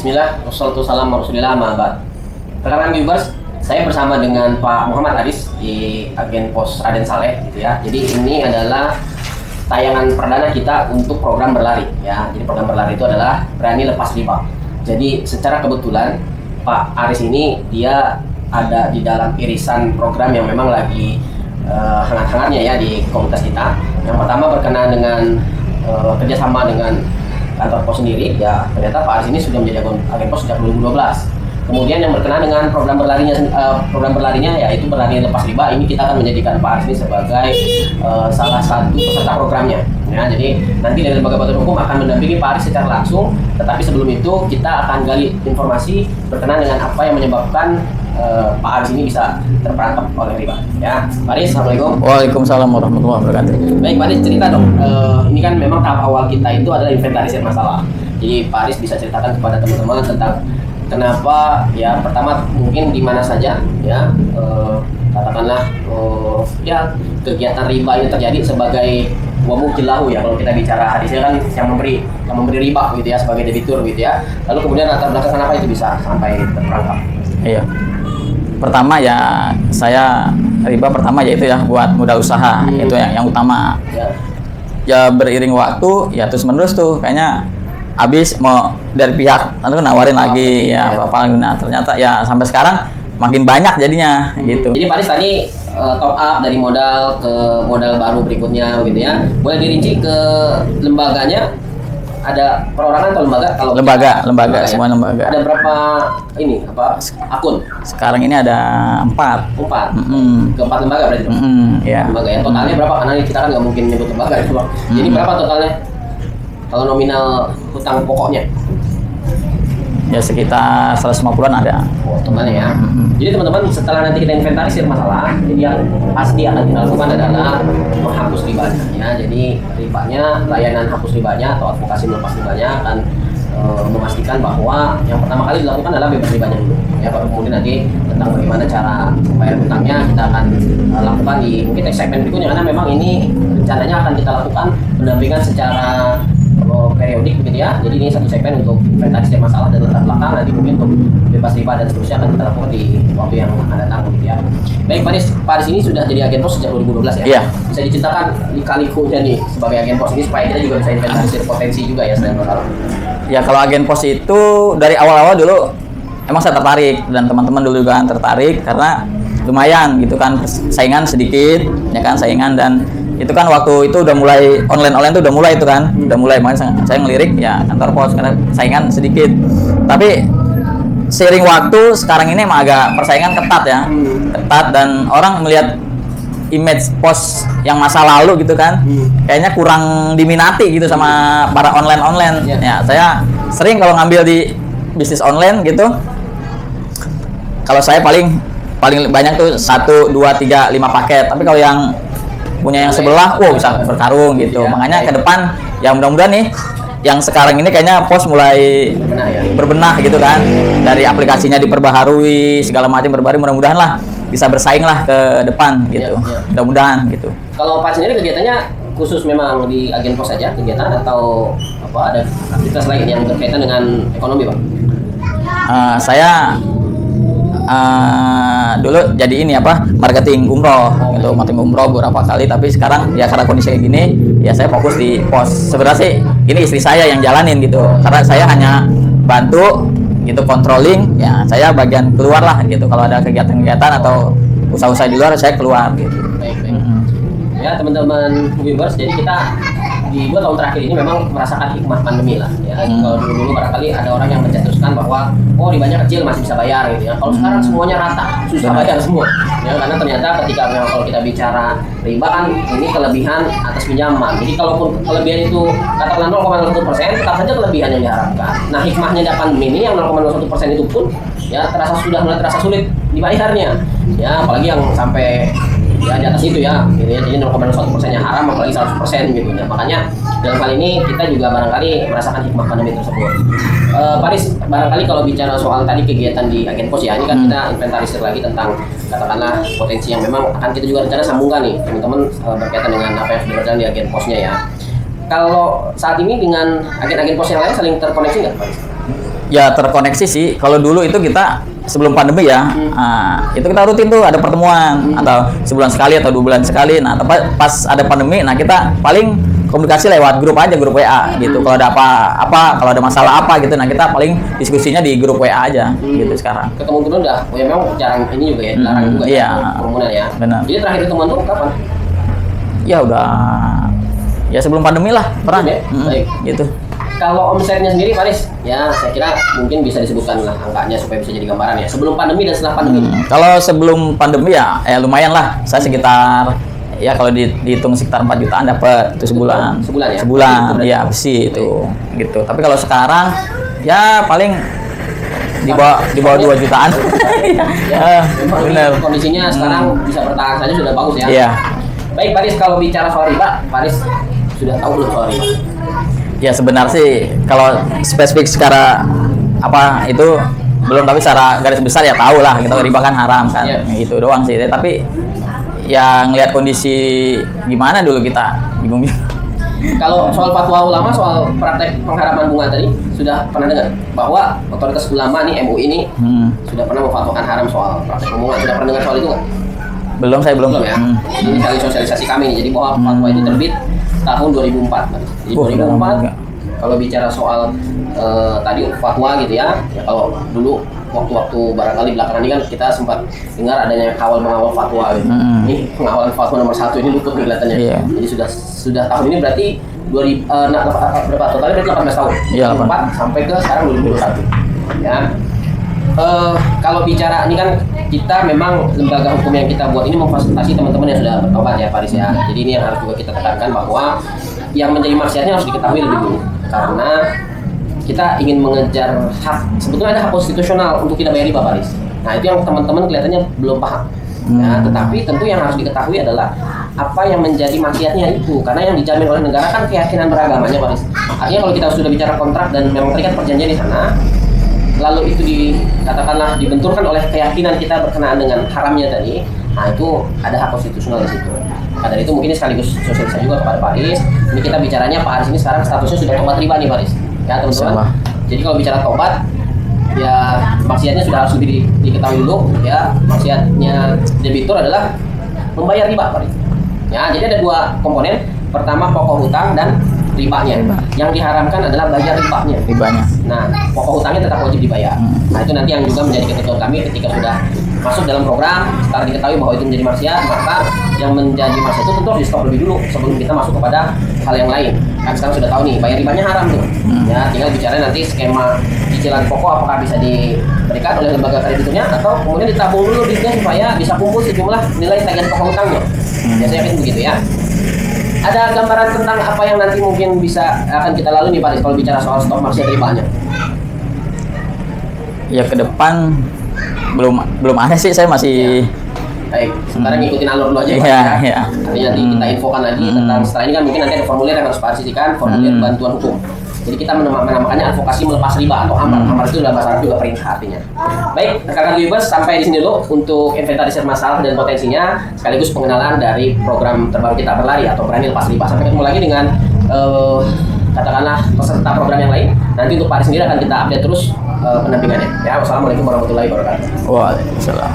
Bismillah, wassalamualaikum warahmatullahi wabarakatuh. Rekan-rekan viewers, saya bersama dengan Pak Muhammad Aris di Agen Pos Raden Saleh, gitu ya. Jadi ini adalah tayangan perdana kita untuk program berlari, ya. Jadi program berlari itu adalah berani lepas riba. Jadi secara kebetulan Pak Aris ini dia ada di dalam irisan program yang memang lagi hangat-hangatnya ya di komunitas kita. Yang pertama berkenaan dengan kerjasama dengan kantor pos sendiri, ya ternyata Pak Aris ini sudah menjadi agen pos sejak 2012. Kemudian yang berkenaan dengan program berlarinya yaitu berlari lepas riba, ini kita akan menjadikan Pak Aris ini sebagai salah satu peserta programnya. Ya, jadi nanti dari lembaga bantuan hukum akan mendampingi Pak Aris secara langsung, tetapi sebelum itu kita akan gali informasi berkenaan dengan apa yang menyebabkan Pak Aris ini bisa terperangkap oleh riba. Ya, Pak Aris, assalamualaikum. Waalaikumsalam warahmatullahi wabarakatuh. Baik, Pak Aris, cerita dong. Ini kan memang tahap awal kita itu adalah inventarisir masalah. Jadi Pak Aris bisa ceritakan kepada teman-teman tentang kenapa ya pertama mungkin di mana saja ya katakanlah ya kegiatan riba ini terjadi sebagai wamuk jelahu ya, kalau kita bicara hadisnya kan yang memberi riba gitu ya sebagai debitur gitu ya. Lalu kemudian latar belakang kenapa itu bisa sampai terperangkap? Iya. Pertama ya saya riba pertama yaitu ya buat modal usaha, itu yang utama. Ya beriring waktu ya terus menerus tuh kayaknya habis mau dari pihak lalu nawarin lagi ya apa, nah ternyata ya sampai sekarang makin banyak jadinya gitu. Jadi Pak Aris tadi top up dari modal ke modal baru berikutnya gitu ya. Boleh dirinci ke lembaganya, ada perorangan atau lembaga? Kalau lembaga ya. semua lembaga. Ada berapa ini akun? Sekarang ini ada 4. Keempat lembaga berarti. Ya. Lembaga ya. Totalnya berapa? Karena kita kan nggak mungkin nyebut lembaga itu, Bang. Jadi berapa totalnya? Kalau nominal hutang pokoknya? Ya sekitar 150-an ada. Oh, totalnya ya. Jadi teman-teman, setelah nanti kita inventarisir masalah, jadi yang pasti akan kita lakukan adalah menghapus ribanya ya. Jadi ribanya, layanan hapus ribanya atau advokasi melepas ribanya akan memastikan bahwa yang pertama kali dilakukan adalah bebas ribanya dulu ya, baru kemudian nanti tentang bagaimana cara membayar hutangnya kita akan lakukan di mungkin segmen berikutnya, karena memang ini rencananya akan kita lakukan pendampingan secara periodik begitu ya. Jadi ini satu segmen untuk inventarisir masalah dan latar belakang, nanti mungkin untuk bebas riba dan seterusnya akan kita lakukan di waktu yang akan datang begitu ya. Baik Pak Aris ini sudah jadi agen pos sejak 2012 ya? Iya. Bisa diceritakan lika-likunya nih sebagai agen pos ini supaya kita juga bisa inventarisir potensi juga ya selain masalah. Ya kalau agen pos itu dari awal-awal dulu emang saya tertarik dan teman-teman dulu juga tertarik karena lumayan gitu kan, saingan sedikit ya kan, saingan, dan itu kan waktu itu udah mulai online tuh udah mulai itu kan, udah mulai, makanya saya ngelirik ya kantor pos karena saingan sedikit. Tapi seiring waktu sekarang ini emang agak persaingan ketat ya, ketat, dan orang melihat image pos yang masa lalu gitu kan, kayaknya kurang diminati gitu sama para online ya. Saya sering kalau ngambil di bisnis online gitu, kalau saya paling banyak tuh 1, 2, 3, 5 paket, tapi kalau yang punya yang sebelah, bisa berkarung gitu. Makanya ke depan ya mudah-mudahan nih yang sekarang ini kayaknya pos mulai berbenah gitu kan, dari aplikasinya diperbaharui segala macam, mudah-mudahan lah bisa bersaing lah ke depan gitu. Mudah-mudahan gitu. Kalau Pak sendiri kegiatannya khusus memang di agen pos saja kegiatan atau apa, ada aktivitas lain yang berkaitan dengan ekonomi, Pak? Saya dulu jadi ini marketing umroh gitu, marketing umroh beberapa kali, tapi sekarang ya karena kondisi kayak gini ya saya fokus di pos. Sebenarnya sih ini istri saya yang jalanin gitu, karena saya hanya bantu gitu, controlling ya, saya bagian keluar lah gitu, kalau ada kegiatan-kegiatan atau usaha-usaha di luar saya keluar gitu. Baik. Ya teman-teman viewers, jadi kita di 2 tahun terakhir ini memang merasakan hikmah pandemi lah ya. Kalau dulu barangkali ada orang yang mencetuskan bahwa ribanya kecil masih bisa bayar gitu ya. Kalau sekarang semuanya rata, susah bayar semua ya, karena ternyata ketika memang kalau kita bicara riba kan ini kelebihan atas pinjaman. Jadi kalaupun kelebihan itu katakanlah 0,01%, tetap saja kelebihan yang diharapkan. Nah hikmahnya dari pandemi ini yang 0,01% itu pun ya sudah mulai terasa sulit dibayarnya ya, apalagi yang sampai ya di atas itu ya gitu ya. Jadi 0,01%-nya haram, apalagi 100% gitu ya. Makanya dalam hal ini kita juga barangkali merasakan hikmah pandemi tersebut. Pak Aris, barangkali kalau bicara soal tadi kegiatan di agen pos ya, ini kan kita inventarisir lagi tentang katakanlah potensi yang memang akan kita juga rencana sambungkan nih teman-teman berkaitan dengan apa yang sudah berjalan di agen posnya ya. Kalau saat ini dengan agen-agen pos yang lain saling terkoneksi nggak, Pak Aris? Ya terkoneksi sih. Kalau dulu itu kita sebelum pandemi ya, itu kita rutin tuh ada pertemuan atau sebulan sekali atau 2 bulan sekali. Nah, pas ada pandemi, nah kita paling komunikasi lewat grup aja, grup WA gitu. Kalau ada apa, kalau ada masalah apa gitu, nah kita paling diskusinya di grup WA aja gitu sekarang. Ketemu dulu udah, ya memang jarang ini juga ya, dilarang juga Iya. ya kerumunan ya. Benar. Jadi terakhir ketemuan tuh kapan? Ya udah, ya sebelum pandemi lah pernah. Ya? Baik. Gitu. Kalau omsetnya sendiri Faris, ya saya kira mungkin bisa disebutkan lah angkanya supaya bisa jadi gambaran ya. Sebelum pandemi dan setelah pandemi. Kalau sebelum pandemi ya lumayan lah. Saya sekitar ya kalau dihitung sekitar 4 jutaan dapat itu sebulan. Sebulan ya? Sebulan, Itu ya sih itu gitu. Tapi kalau sekarang ya paling di bawah 2 jutaan. Ya, memang benar. kondisinya sekarang bisa bertahan saja sudah bagus ya. Iya. Baik Faris, kalau bicara soal riba, Faris sudah tahu belum soal riba? Ya sebenarnya sih kalau spesifik secara apa itu belum, tapi secara garis besar ya tahu lah kita riba kan haram kan. Iya. Gitu doang sih. Tapi yang lihat kondisi gimana dulu kita bingung. Kalau soal fatwa ulama soal praktek pengharaman bunga tadi sudah pernah dengar bahwa otoritas ulama nih MUI ini sudah pernah memfatwakan haram soal praktek bunga. Sudah pernah dengar soal itu nggak? Belum, saya belum. Ya. Ini kali sosialisasi kami nih. Jadi bahwa fatwa itu terbit tahun 2004. Jadi 2004 kalau bicara soal tadi fatwa gitu ya. Ya kalau dulu waktu-waktu barangkali belakangan ini kan kita sempat dengar adanya mengawal fatwa gitu. Ini pengawalan fatwa nomor 1 ini luput nih kelihatannya. Iya. Jadi sudah tahun ini berarti berapa totalnya berarti 18 tahun. Iya, 2004 sampai ke sekarang 2021. Ya. Kalau bicara ini kan kita memang lembaga hukum yang kita buat ini memfasilitasi teman-teman yang sudah bertobat ya Faris ya. Jadi ini yang harus juga kita tekankan bahwa yang menjadi maksiatnya harus diketahui lebih dulu karena kita ingin mengejar hak, sebetulnya ada hak konstitusional untuk tidak bayar riba Faris. Nah itu yang teman-teman kelihatannya belum paham. Ya, tetapi tentu yang harus diketahui adalah apa yang menjadi maksiatnya itu, karena yang dijamin oleh negara kan keyakinan beragamanya Faris. Artinya kalau kita sudah bicara kontrak dan memang terikat perjanjian di sana, lalu itu katakanlah dibenturkan oleh keyakinan kita berkenaan dengan haramnya tadi, nah itu ada hak konstitusional di situ. Nah, dari itu mungkin ini sekaligus sosialisasi juga kepada Pak Aris. Ini kita bicaranya Pak Aris ini sekarang statusnya sudah tobat riba nih Pak Aris. Ya teman-teman. Jadi kalau bicara tobat, ya maksiatnya sudah harus diketahui dulu. Ya maksiatnya debitur adalah membayar riba Pak Aris. Ya jadi ada 2 komponen. Pertama pokok hutang dan ribanya. Yang diharamkan adalah bayar ribanya. Nah, pokok hutangnya tetap wajib dibayar. Nah, itu nanti yang juga menjadi ketentuan kami ketika sudah masuk dalam program, setelah diketahui bahwa itu menjadi maksiat, maka yang menjadi maksiat itu tentu harus di stop lebih dulu sebelum kita masuk kepada hal yang lain. Kan sekarang sudah tahu nih, bayar ribanya haram tuh. Ya, tinggal bicara nanti skema cicilan pokok apakah bisa diberikan oleh lembaga krediturnya atau kemudian ditabung dulu duitnya supaya bisa kumpul sejumlah nilai tagihan pokok hutangnya. Biasanya kan begitu ya. Ada gambaran tentang apa yang nanti mungkin bisa akan kita lalui nih Pak Aris kalau bicara soal stop maksiat ribanya? Ya ke depan belum ada sih, saya masih baik, sekarang ngikutin alur dulu aja Pak. Iya, Ya. iya. Nanti kita infokan lagi tentang setelah ini kan mungkin nanti ada formulir yang harus Pak Aris isikan, formulir bantuan hukum. Jadi kita menamakannya advokasi melepas riba atau amar. Amar itu dalam bahasa Arab juga perintah artinya. Baik, rekan-rekan viewers, sampai di sini dulu untuk inventarisir masalah dan potensinya sekaligus pengenalan dari program terbaru kita berlari atau berani lepas riba. Sampai ketemu lagi dengan katakanlah peserta program yang lain. Nanti untuk Pak Aris sendiri akan kita update terus pendampingannya. Ya, wassalamualaikum warahmatullahi wabarakatuh. Waalaikumsalam.